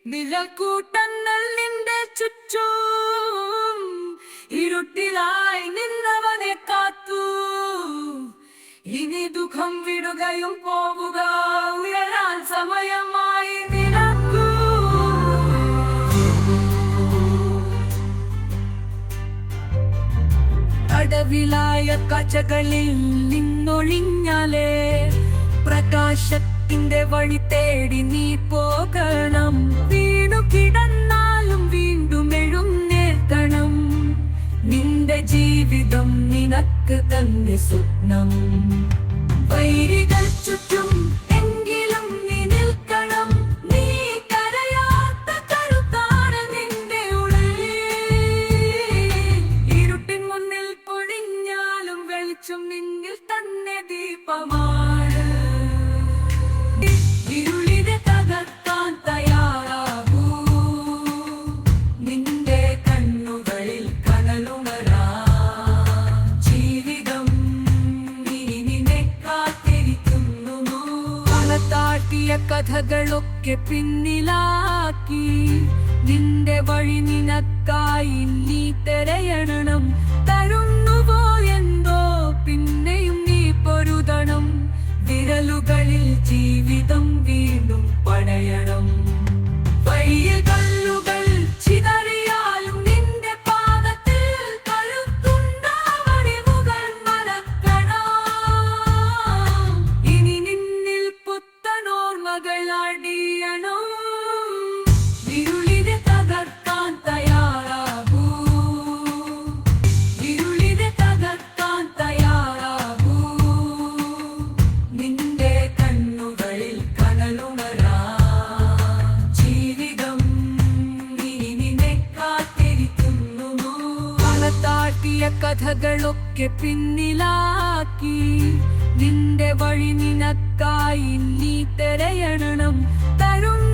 നിഴൽക്കൂട്ടങ്ങൾ നിന്റെ ചുറ്റും ഇരുട്ടിലായി നിന്നവനെ കാത്തു. ഇനി ദുഃഖം വിടുകയും പോവുക, ഉയരാൻ സമയമായി നിനക്കു. കടവിലായ കാഴ്ചകളിൽ നിന്നൊഴിഞ്ഞാലേ പ്രകാശത്തിന്റെ വഴി തേടി നീ പോകണം. വീണു കിടന്നാലും വീണ്ടും എഴുന്നേൽക്കണം. നിന്റെ ജീവിതം നിനക്ക് തന്നെ സ്വപ്നം. വൈരികൾ ചുറ്റും എങ്കിലും നീ നിൽക്കണം. നീ കരയാത്ത കരുത്താണ് നിന്റെ ഉള്ളിൽ. ഇരുട്ടിൻ മുന്നിൽ പൊഴിഞ്ഞാലും വെളിച്ചം നിന്നിൽ തന്നെ ദീപമാണ്. ഇരുളിനെ തകർക്കാൻ തയ്യാറാകൂ. നിന്റെ കണ്ണുകളിൽ കനലുണരാ. ജീവിതം ഇനി നിന്നെ കാത്തിരിക്കുന്നു. പണത്താട്ടിയ കഥകളൊക്കെ പിന്നിലാക്കി നിന്റെ വഴി നിനക്കായി നീ തിരയണം. തരുന്നുവോ എന്തോ പിന്നെയും നീ പൊരുതണം. വിരലുകളിൽ ജീവിതം വീണ്ടും പടയണം. വഴിയിൽ കല്ലുകൾ ചിതറിയാലും നിന്റെ പാദത്തിൽ കരുത്തുണ്ടാവടിവുകൾ മറക്കണം. ഇനി നിന്നിൽ പുത്തനോർമ്മകൾ അടിയണം. ഇരുളിനെ തകർക്കാൻ തയ്യാറാകൂ. ഇരുളിനെ തകർക്കാൻ തയ്യാറാകൂ. നിന്റെ കണ്ണുകളിൽ കനലുണരാ. ജീവിതം ഇനി നിന്നെ കാത്തിരിക്കുന്നു. പണത്താട്ടിയ കഥകളൊക്കെ പിന്നിലാക്കി നിന്റെ വഴി നിനക്കായി നീ തിരയണം. തരുന്ന